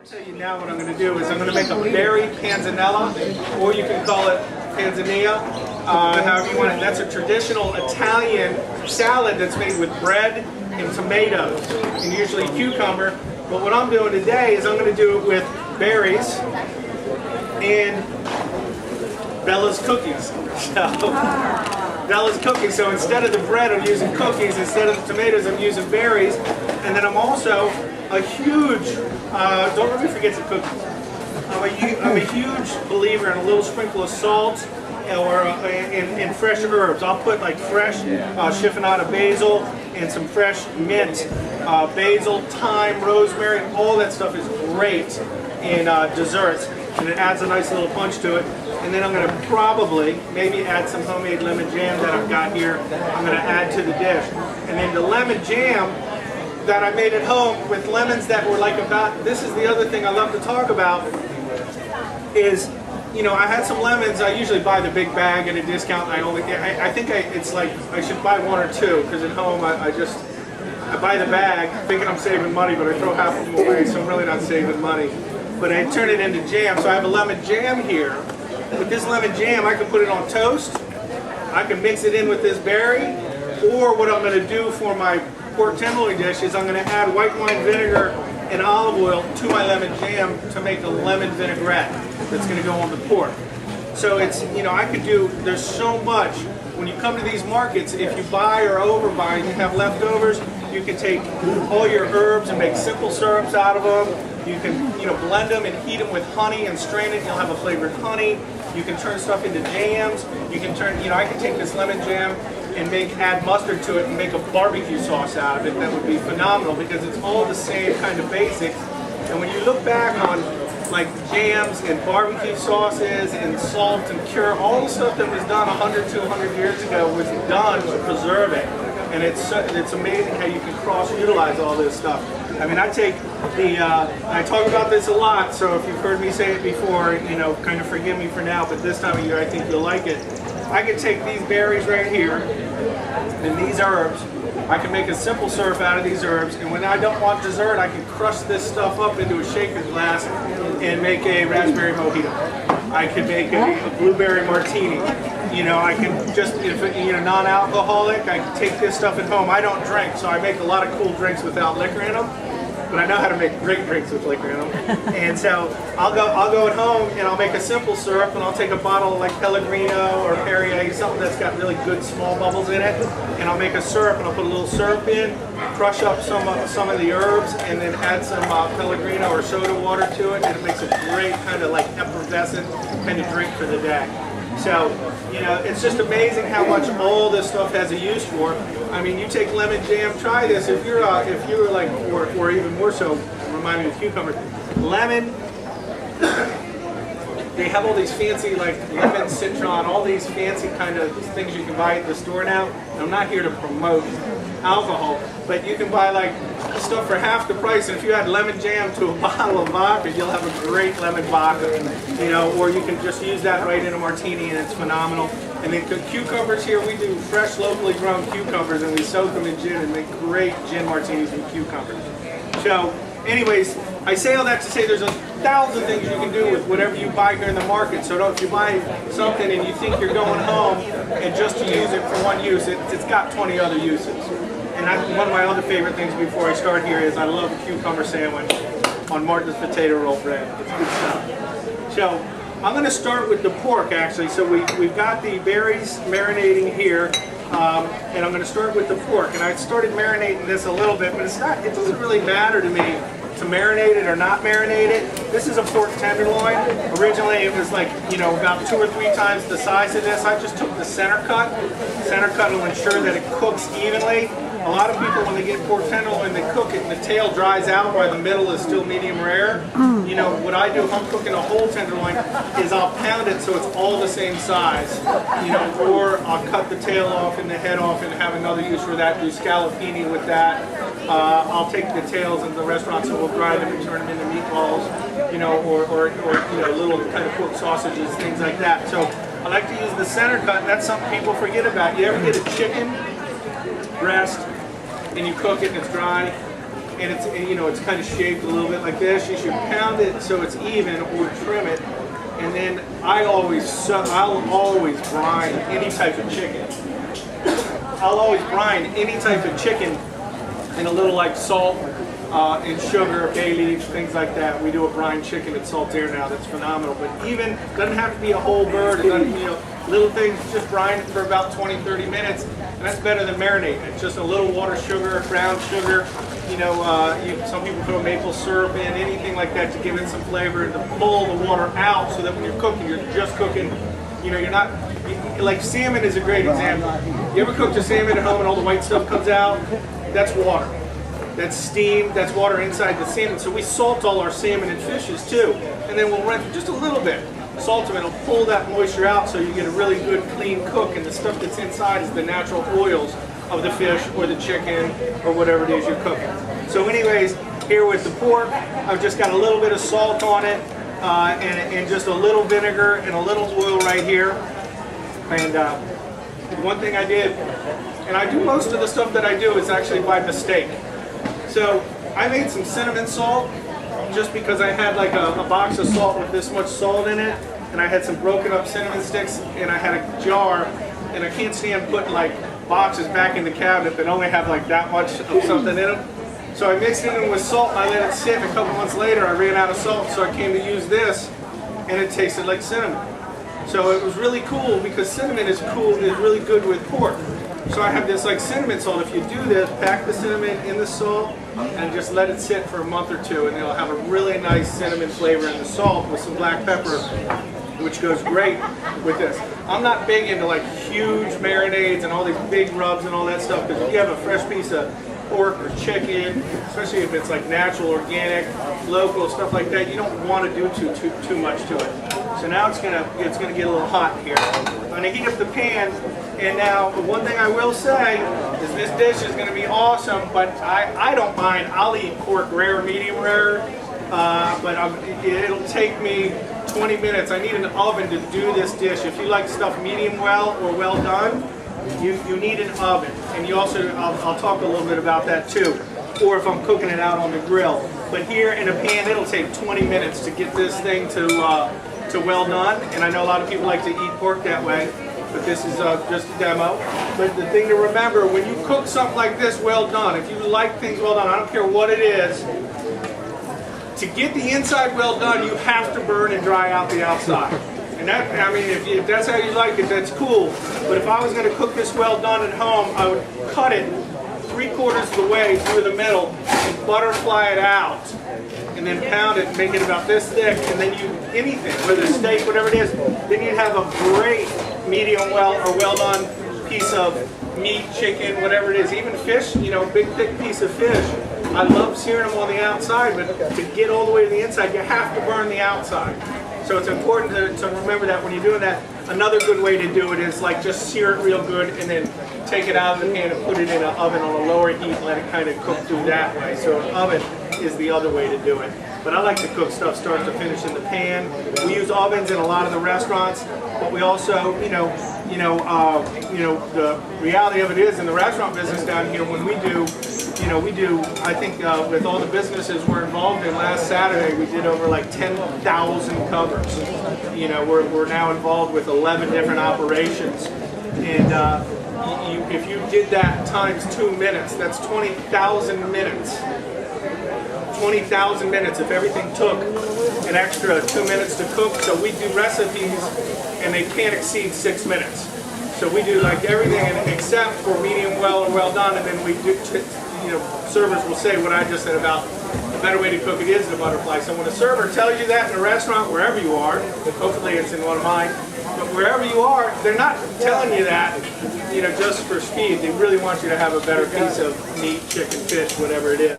I'll tell you now what I'm going to do is I'm going to make a berry panzanella, or you can call it panzanilla, however you want it. That's a traditional Italian salad that's made with bread and tomatoes, and usually cucumber. But what I'm doing today is I'm going to do it with berries and Bella's cookies. Bella's cookies. So instead of the bread, I'm using cookies. Instead of the tomatoes, I'm using berries. And then I'm also a huge, don't let me forget the cookies. I'm a huge believer in a little sprinkle of salt or in fresh herbs. I'll put like fresh chiffonata basil and some fresh mint, basil, thyme, rosemary. All that stuff is great in desserts, and it adds a nice little punch to it. And then I'm going to probably maybe add some homemade lemon jam that I've got here. I'm going to add to the dish. And then the lemon jam that I made at home with lemons that were like about, this is the other thing I love to talk about, is, you know, I had some lemons. I usually buy the big bag at a discount. I think it's like I should buy one or two, because at home I buy the bag thinking I'm saving money, but I throw half of them away, so I'm really not saving money. But I turn it into jam. So I have a lemon jam here. With this lemon jam, I can put it on toast. I can mix it in with this berry. Or what I'm going to do for my pork tenderloin dish is I'm going to add white wine vinegar and olive oil to my lemon jam to make a lemon vinaigrette that's going to go on the pork. So it's, you know, I could do, there's so much. When you come to these markets, if you buy or overbuy and you have leftovers, you can take all your herbs and make simple syrups out of them. You can, you know, blend them and heat them with honey and strain it, and you'll have a flavored honey. You can turn stuff into jams. You can turn, you know, I can take this lemon jam and add mustard to it and make a barbecue sauce out of it. That would be phenomenal, because it's all the same kind of basics. And when you look back on like jams and barbecue sauces and salt and cure, all the stuff that was done 100, 200 years ago was done to preserve it. And it's amazing how you can cross-utilize all this stuff. I mean, I take the, I talk about this a lot, so if you've heard me say it before, you know, kind of forgive me for now, but this time of year I think you'll like it. I can take these berries right here and these herbs. I can make a simple syrup out of these herbs, and when I don't want dessert, I can crush this stuff up into a shaker glass and make a raspberry mojito. I can make a blueberry martini. You know, I can just, if you're non-alcoholic, I can take this stuff at home. I don't drink, so I make a lot of cool drinks without liquor in them, but I know how to make great drinks with liquor in them. And so I'll go at home and I'll make a simple syrup, and I'll take a bottle of like Pellegrino or Perrier, something that's got really good small bubbles in it, and I'll make a syrup, and I'll put a little syrup in, crush up some of the herbs, and then add some Pellegrino or soda water to it, and it makes a great kind of like effervescent kind of drink for the day. So, you know, it's just amazing how much all this stuff has a use for. I mean, you take lemon jam, try this. If you're like, or even more so, remind me of cucumber, lemon. They have all these fancy like lemon citron, all these fancy kind of things you can buy at the store now. I'm not here to promote alcohol, but you can buy like stuff for half the price, and if you add lemon jam to a bottle of vodka, you'll have a great lemon vodka, you know, or you can just use that right in a martini, and it's phenomenal. And then cucumbers here, we do fresh, locally grown cucumbers, and we soak them in gin and make great gin martinis with cucumbers. So, anyways, I say all that to say there's 1,000 things you can do with whatever you buy here in the market. So if you buy something and you think you're going home and just to use it for one use, it's got 20 other uses. And one of my other favorite things before I start here is I love a cucumber sandwich on Martin's potato roll bread. It's good stuff. So I'm going to start with the pork, actually. So we've got the berries marinating here, and I'm going to start with the pork. And I started marinating this a little bit, but it doesn't really matter to me to marinate it or not marinate it. This is a pork tenderloin. Originally it was like, you know, about 2 or 3 times the size of this. I just took the center cut. Center cut will ensure that it cooks evenly. A lot of people, when they get pork tenderloin, they cook it and the tail dries out while the middle is still medium rare. You know, what I do if I'm cooking a whole tenderloin is I'll pound it so it's all the same size. You know, or I'll cut the tail off and the head off and have another use for that, do scallopini with that. I'll take the tails in the restaurants and we'll grind them and turn them into meatballs, you know, or you know, little kind of pork sausages, things like that. So I like to use the center cut, and that's something people forget about. You ever get a chicken breast and you cook it and it's dry? and it's, you know, it's kind of shaped a little bit like this. You should pound it so it's even, or trim it. And then I'll always brine any type of chicken. I'll always brine any type of chicken in a little like salt and sugar, bay leaves, things like that. We do a brine chicken at Saltaire now that's phenomenal. But even, doesn't have to be a whole bird, it doesn't, you know, little things, just brine it for about 20-30 minutes, and that's better than marinating. It's just a little water, sugar, brown sugar, you know, some people throw maple syrup in, anything like that to give it some flavor and to pull the water out so that when you're cooking, you're just cooking, you know, you're not, like salmon is a great example. You ever cooked a salmon at home and all the white stuff comes out? That's water. That's steam, that's water inside the salmon. So we salt all our salmon and fishes too. And then we'll rinse just a little bit. Salt them, it'll pull that moisture out so you get a really good clean cook, and the stuff that's inside is the natural oils of the fish or the chicken or whatever it is you're cooking. So anyways, here with the pork, I've just got a little bit of salt on it and just a little vinegar and a little oil right here. And one thing I did, and I do most of the stuff that I do is actually by mistake. So I made some cinnamon salt just because I had like a box of salt with this much salt in it, and I had some broken up cinnamon sticks, and I had a jar, and I can't stand putting like boxes back in the cabinet that only have like that much of something in them. So I mixed it in with salt and I let it sit, and a couple months later I ran out of salt, so I came to use this, and it tasted like cinnamon. So it was really cool because cinnamon is really good with pork. So I have this like cinnamon salt. If you do this, pack the cinnamon in the salt and just let it sit for a month or two, and it'll have a really nice cinnamon flavor in the salt with some black pepper, which goes great with this. I'm not big into like huge marinades and all these big rubs and all that stuff, because if you have a fresh piece of pork or chicken, especially if it's like natural, organic, local, stuff like that, you don't want to do too much to it. So now it's gonna get a little hot here. I'm gonna heat up the pan, and now the one thing I will say is this dish is gonna be awesome, but I don't mind. I'll eat pork rare, medium rare, but it'll take me 20 minutes. I need an oven to do this dish. If you like stuff medium well or well done, you need an oven. And you also, I'll talk a little bit about that too, or if I'm cooking it out on the grill. But here in a pan, it'll take 20 minutes to get this thing to well done. And I know a lot of people like to eat pork that way, but this is just a demo. But the thing to remember, when you cook something like this well done, if you like things well done, I don't care what it is, to get the inside well done, you have to burn and dry out the outside. And that, I mean, if that's how you like it, that's cool. But if I was going to cook this well done at home, I would cut it 3/4 of the way through the middle and butterfly it out, and then pound it and make it about this thick, and then anything, whether it's steak, whatever it is, then you'd have a great medium well or well done piece of meat, chicken, whatever it is, even fish, you know, big thick piece of fish. I love searing them on the outside, but to get all the way to the inside, you have to burn the outside. So it's important to remember that when you're doing that. Another good way to do it is like just sear it real good and then take it out of the pan and put it in an oven on a lower heat and let it kind of cook through that way. So an oven is the other way to do it. But I like to cook stuff start to finish in the pan. We use ovens in a lot of the restaurants, but we also, the reality of it is in the restaurant business down here, when we do, I think with all the businesses we're involved in, last Saturday we did over like 10,000 covers. You know, we're now involved with 11 different operations, and if you did that times 2 minutes, that's 20,000 minutes. 20,000 minutes if everything took an extra 2 minutes to cook. So we do recipes and they can't exceed 6 minutes. So we do like everything except for medium well or well done, and then we do, servers will say what I just said about the better way to cook it is the butterfly. So when a server tells you that in a restaurant, wherever you are, hopefully it's in one of mine, but wherever you are, they're not telling you that, just for speed. They really want you to have a better piece of meat, chicken, fish, whatever it is.